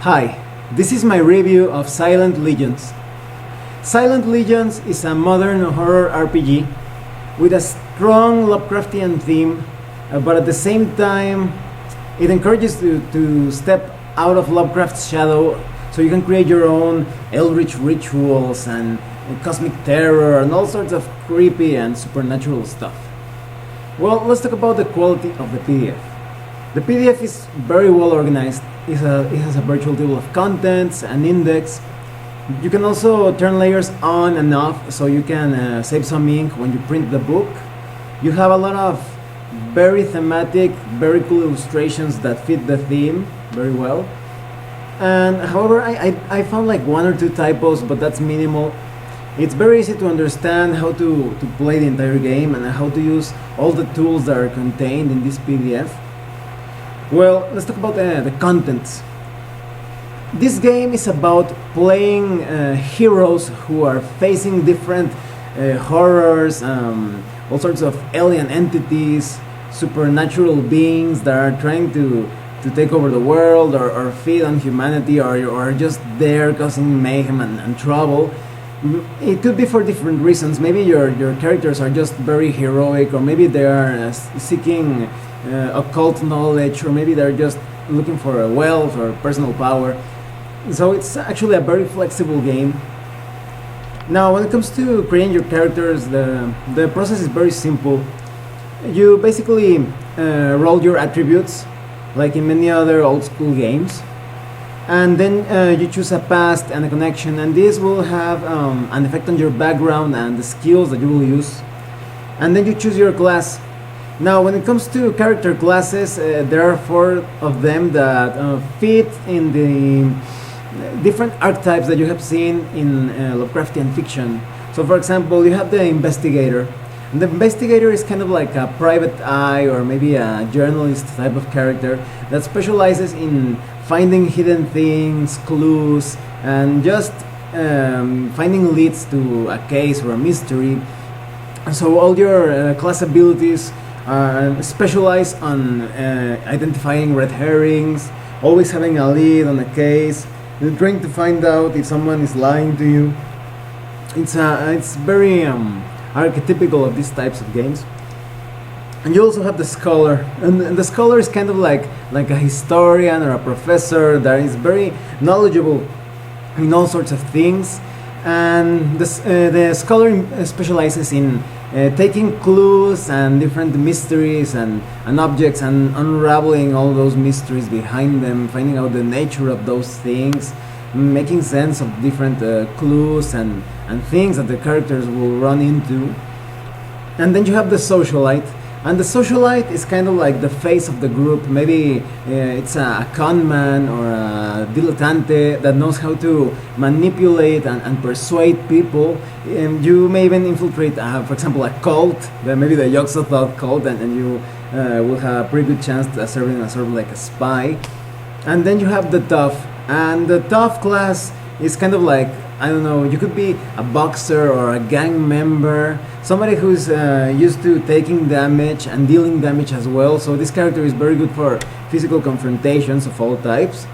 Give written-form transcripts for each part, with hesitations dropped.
Hi, this is my review of Silent Legions. Silent Legions is a modern horror RPG with a strong Lovecraftian theme, but at the same time, it encourages you to step out of Lovecraft's shadow so you can create your own eldritch rituals and cosmic terror and all sorts of creepy and supernatural stuff. Well, let's talk about the quality of the PDF. The PDF is very well organized. It has a virtual table of contents, an index. You can also turn layers on and off so you can save some ink when you print the book. You have a lot of very thematic, very cool illustrations that fit the theme very well. And however, I found like one or two typos, but that's minimal. It's very easy to understand how to play the entire game and how to use all the tools that are contained in this PDF. Well, let's talk about the contents. This game is about playing heroes who are facing different horrors, all sorts of alien entities, supernatural beings that are trying to take over the world or feed on humanity or are just there causing mayhem and trouble. It could be for different reasons. Maybe your characters are just very heroic, or maybe they are seeking occult knowledge, or maybe they're just looking for wealth or personal power. So it's actually a very flexible game. Now, when it comes to creating your characters, the process is very simple. You basically roll your attributes, like in many other old school games, and then you choose a past and a connection, and this will have an effect on your background and the skills that you will use. And then you choose your class. Now, when it comes to character classes, there are 4 of them that fit in the different archetypes that you have seen in Lovecraftian fiction. So, for example, you have the Investigator. And the Investigator is kind of like a private eye or maybe a journalist type of character that specializes in finding hidden things, clues, and just finding leads to a case or a mystery. So all your class abilities specialize on identifying red herrings, always having a lead on a case, trying to find out if someone is lying to you. It's very archetypical of these types of games. And you also have the scholar, and the scholar is kind of like a historian or a professor that is very knowledgeable in all sorts of things. And the scholar specializes in taking clues and different mysteries and objects and unraveling all those mysteries behind them, finding out the nature of those things, making sense of different clues and things that the characters will run into. And then you have the socialite. And the socialite is kind of like the face of the group. Maybe it's a con man or a dilettante that knows how to manipulate and persuade people. You may even infiltrate, for example, a cult, maybe the Yogg-Sothoth cult, and you will have a pretty good chance to serving as sort of like a spy. And then you have the tough. And the tough class is kind of like, I don't know, you could be a boxer or a gang member, somebody who's used to taking damage and dealing damage as well. So this character is very good for physical confrontations of all types.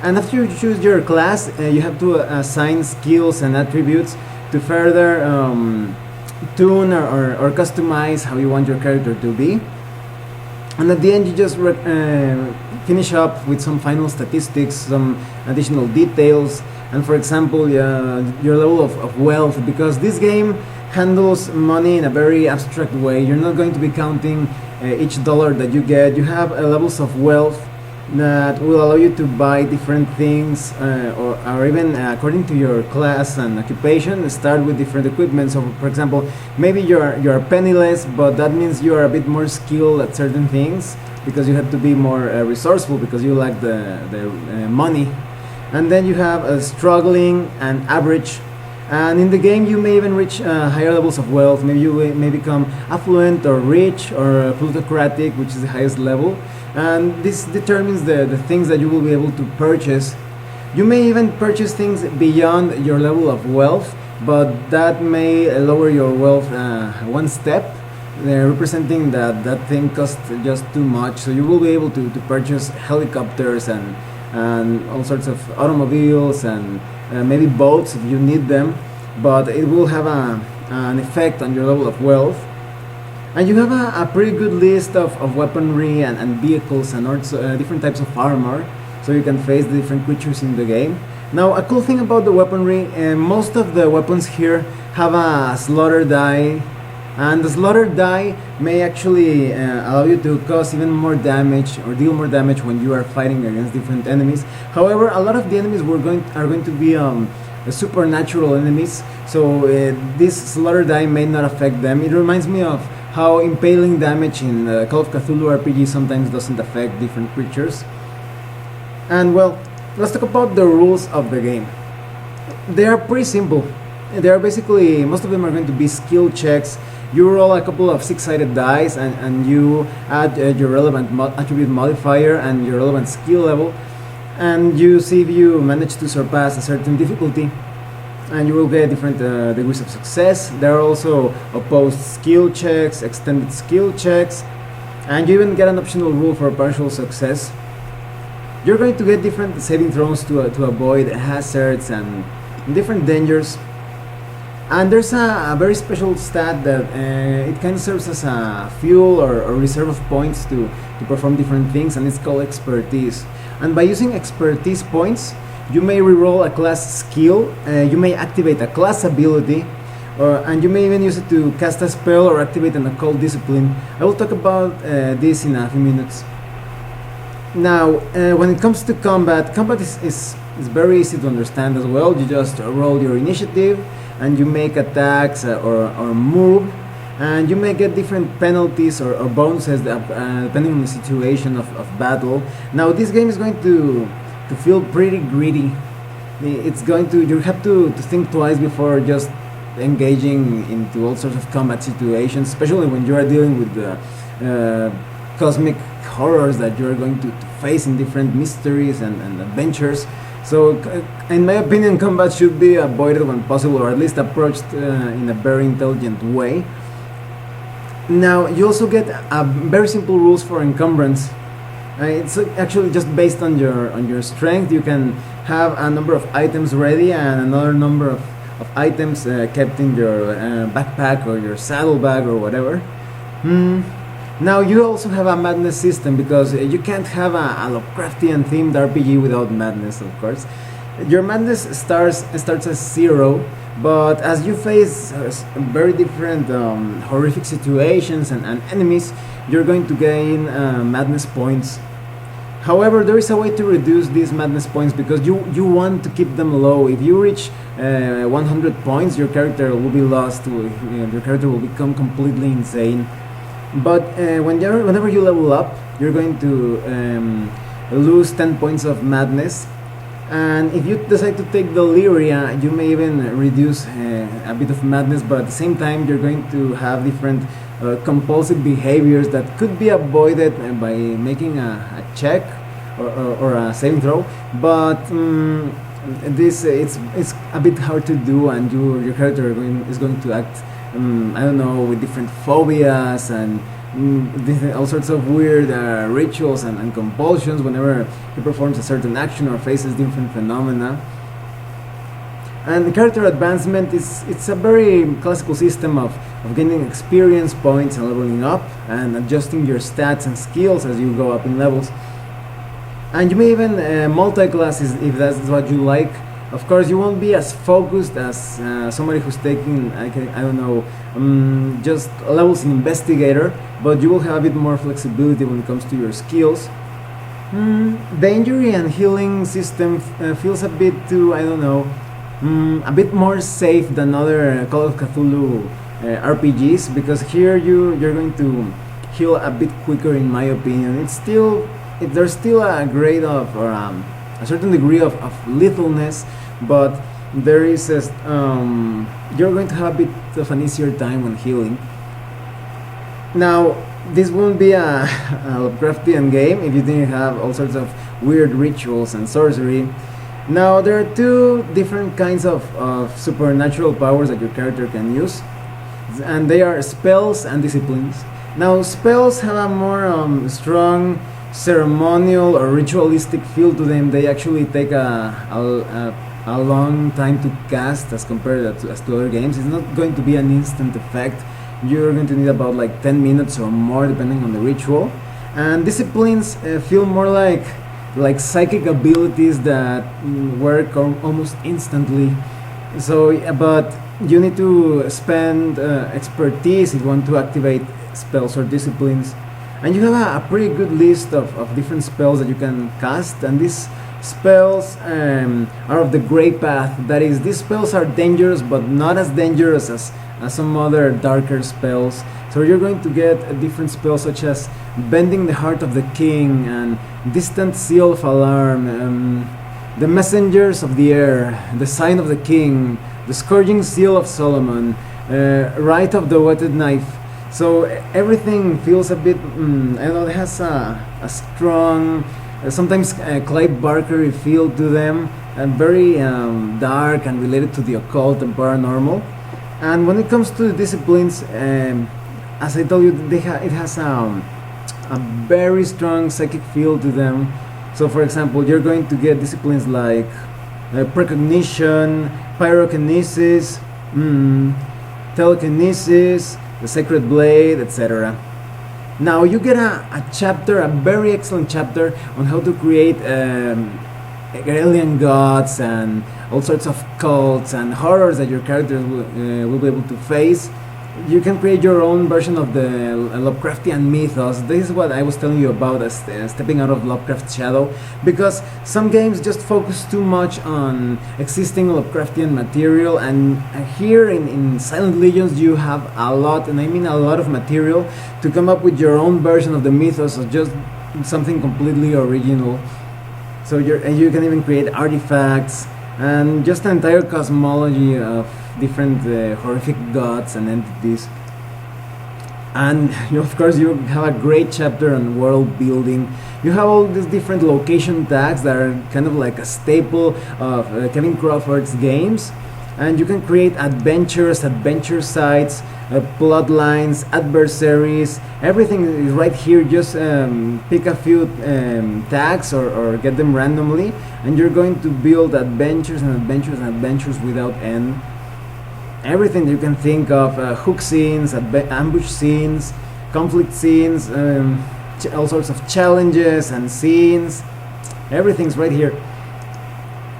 And after you choose your class, you have to assign skills and attributes to further tune or customize how you want your character to be. And at the end, you just finish up with some final statistics, some additional details, and for example, your level of wealth, because this game handles money in a very abstract way. You're not going to be counting each dollar that you get. You have levels of wealth that will allow you to buy different things, or even according to your class and occupation, start with different equipment. So, for example, maybe you're penniless, but that means you are a bit more skilled at certain things because you have to be more resourceful because you lack the money. And then you have a struggling and average. And in the game, you may even reach higher levels of wealth. Maybe you may become affluent or rich or plutocratic, which is the highest level. And this determines the things that you will be able to purchase. You may even purchase things beyond your level of wealth, but that may lower your wealth one step, representing that thing costs just too much. So you will be able to purchase helicopters and and all sorts of automobiles and maybe boats if you need them, but it will have an effect on your level of wealth. And you have a pretty good list of weaponry and vehicles and also different types of armor, so you can face the different creatures in the game. Now, a cool thing about the weaponry, most of the weapons here have a slaughter die, and the slaughter die may actually allow you to cause even more damage or deal more damage when you are fighting against different enemies. However, a lot of the enemies are going to be supernatural enemies, so this slaughter die may not affect them. It reminds me of how impaling damage in Call of Cthulhu RPG sometimes doesn't affect different creatures. And well, let's talk about the rules of the game. They are pretty simple. They are basically, most of them are going to be skill checks. You roll a couple of 6-sided dice and you add your relevant attribute modifier and your relevant skill level, and you see if you manage to surpass a certain difficulty, and you will get different degrees of success. There are also opposed skill checks, extended skill checks, and you even get an optional rule for partial success. You're going to get different saving throws to avoid hazards and different dangers. And there's a very special stat that it kind of serves as a fuel or reserve of points to perform different things, and it's called expertise. And by using expertise points, you may reroll a class skill, you may activate a class ability, and you may even use it to cast a spell or activate an occult discipline. I will talk about this in a few minutes. Now, when it comes to combat is very easy to understand as well. You just roll your initiative, and you make attacks or move, and you may get different penalties or bonuses depending on the situation of battle. Now, this game is going to feel pretty gritty. It's going to, you have to think twice before just engaging into all sorts of combat situations, especially when you are dealing with the cosmic horrors that you are going to face in different mysteries and adventures. So, in my opinion, combat should be avoided when possible, or at least approached in a very intelligent way. Now, you also get very simple rules for encumbrance. It's actually just based on your strength. You can have a number of items ready and another number of items kept in your backpack or your saddlebag or whatever. Now, you also have a madness system, because you can't have a Lovecraftian themed RPG without madness, of course. Your madness starts as 0, but as you face very different horrific situations and enemies, you're going to gain madness points. However, there is a way to reduce these madness points, because you want to keep them low. If you reach 100 points, your character will be lost. Your character will become completely insane. But whenever you level up, you're going to lose 10 points of madness. And if you decide to take Deliria, you may even reduce a bit of madness, but at the same time you're going to have different compulsive behaviors that could be avoided by making a check or a saving throw. But this it's a bit hard to do, and your character is going to act I don't know, with different phobias and all sorts of weird rituals and compulsions whenever he performs a certain action or faces different phenomena. And the character advancement it's a very classical system of gaining experience points and leveling up and adjusting your stats and skills as you go up in levels. And you may even multi-class if that's what you like. Of course, you won't be as focused as somebody who's taking, I don't know, just levels in Investigator, but you will have a bit more flexibility when it comes to your skills. The injury and healing system feels a bit too, I don't know, a bit more safe than other Call of Cthulhu RPGs, because here you're going to heal a bit quicker, in my opinion. There's still a grade of a certain degree of lethalness, but there is you're going to have a bit of an easier time when healing. Now, this won't be a Lovecraftian game if you didn't have all sorts of weird rituals and sorcery. Now, there are two different kinds of supernatural powers that your character can use, and they are spells and disciplines. Now, spells have a more strong ceremonial or ritualistic feel to them. They actually take a long time to cast as compared as to other games. It's not going to be an instant effect. You're going to need about like 10 minutes or more depending on the ritual. And disciplines feel more like psychic abilities that work almost instantly. So, but you need to spend expertise if you want to activate spells or disciplines. And you have a pretty good list of different spells that you can cast, and these spells are of the Grey Path. That is, these spells are dangerous, but not as dangerous as some other darker spells. So you're going to get different spells such as Bending the Heart of the King and Distant Seal of Alarm, the Messengers of the Air, the Sign of the King, the Scourging Seal of Solomon, Rite of the Whetted Knife. So everything feels a bit, I don't know, it has a strong, sometimes Clive Barker feel to them, and very dark and related to the occult and paranormal. And when it comes to the disciplines, as I told you, it has a very strong psychic feel to them. So for example, you're going to get disciplines like precognition, pyrokinesis, telekinesis, the sacred blade, etc. Now you get a chapter, a very excellent chapter on how to create alien gods and all sorts of cults and horrors that your characters will be able to face. You can create your own version of the Lovecraftian mythos. This is what I was telling you about as stepping out of Lovecraft's shadow, because some games just focus too much on existing Lovecraftian material, and here in Silent Legions you have a lot, and I mean a lot of material to come up with your own version of the mythos, or just something completely original. So you can even create artifacts and just an entire cosmology of different horrific gods and entities. And of course you have a great chapter on world building. You have all these different location tags that are kind of like a staple of Kevin Crawford's games, and you can create adventures, adventure sites, plot lines, adversaries. Everything is right here. Just pick a few tags or get them randomly, and you're going to build adventures and adventures and adventures without end. Everything that you can think of, hook scenes, ambush scenes, conflict scenes, all sorts of challenges and scenes. Everything's right here.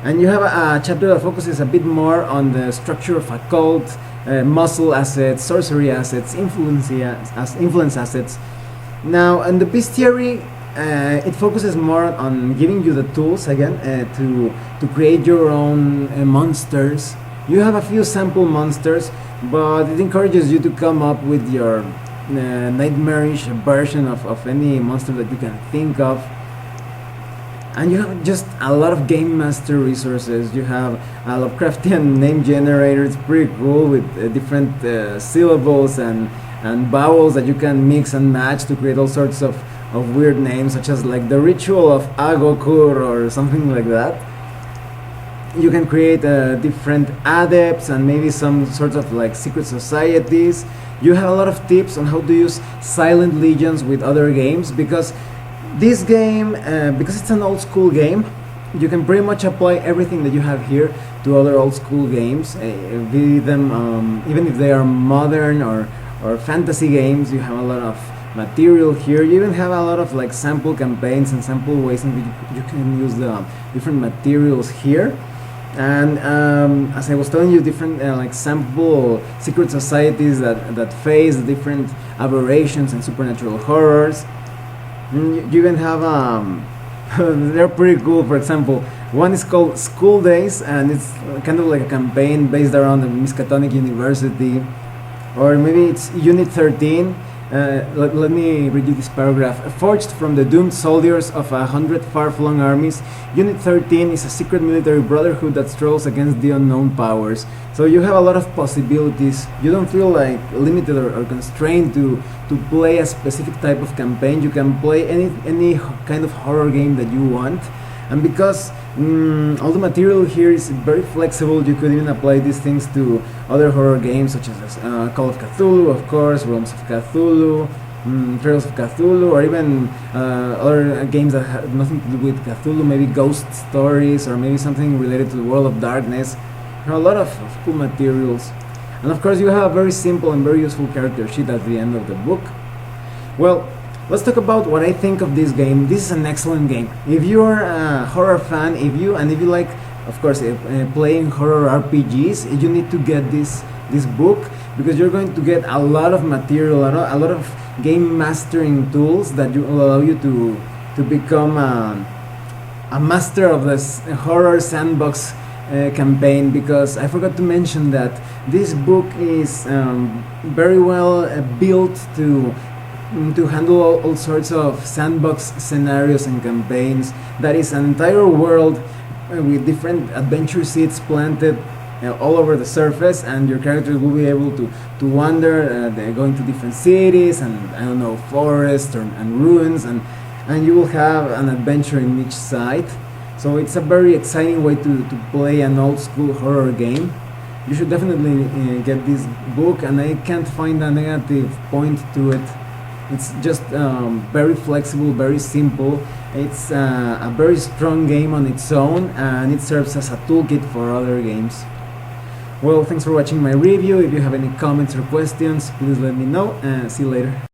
And you have a chapter that focuses a bit more on the structure of a cult, muscle assets, sorcery assets, influence assets. Now, in the bestiary, it focuses more on giving you the tools again to create your own monsters. You have a few sample monsters, but it encourages you to come up with your nightmarish version of any monster that you can think of. And you have just a lot of game master resources. You have a Lovecraftian name generator. It's pretty cool with different syllables and vowels that you can mix and match to create all sorts of weird names, such as like the Ritual of Agokur or something like that. You can create different adepts and maybe some sorts of like secret societies. You have a lot of tips on how to use Silent Legions with other games, because this game, because it's an old school game, you can pretty much apply everything that you have here to other old school games, be them even if they are modern or fantasy games. You have a lot of material here. You even have a lot of like sample campaigns and sample ways in which you can use the different materials here. And as I was telling you, different like sample secret societies that face the different aberrations and supernatural horrors. You even have they're pretty cool. For example, one is called School Days, and it's kind of like a campaign based around the Miskatonic University. Or maybe it's Unit 13. Let me read you this paragraph. Forged from the doomed soldiers of 100 far-flung armies, Unit 13 is a secret military brotherhood that strolls against the unknown powers. So you have a lot of possibilities. You don't feel like limited or constrained to play a specific type of campaign. You can play any kind of horror game that you want. And because all the material here is very flexible, you could even apply these things to other horror games such as Call of Cthulhu, of course, Realms of Cthulhu, Trails of Cthulhu, or even other games that have nothing to do with Cthulhu, maybe ghost stories, or maybe something related to the world of darkness. There are a lot of cool materials. And of course you have a very simple and very useful character sheet at the end of the book. Well, let's talk about what I think of this game. This is an excellent game. If you're a horror fan, if you like, of course, playing horror RPGs, you need to get this book, because you're going to get a lot of material, a lot of game mastering tools that will allow you to become a master of this horror sandbox campaign. Because I forgot to mention that this book is very well built to handle all sorts of sandbox scenarios and campaigns. That is an entire world with different adventure seeds planted all over the surface, and your characters will be able to wander, going to different cities and, I don't know, forests and ruins, and you will have an adventure in each site. So it's a very exciting way to play an old school horror game. You should definitely get this book, and I can't find a negative point to it. It's just very flexible, very simple. It's a very strong game on its own, and it serves as a toolkit for other games. Well, thanks for watching my review. If you have any comments or questions, please let me know, and see you later.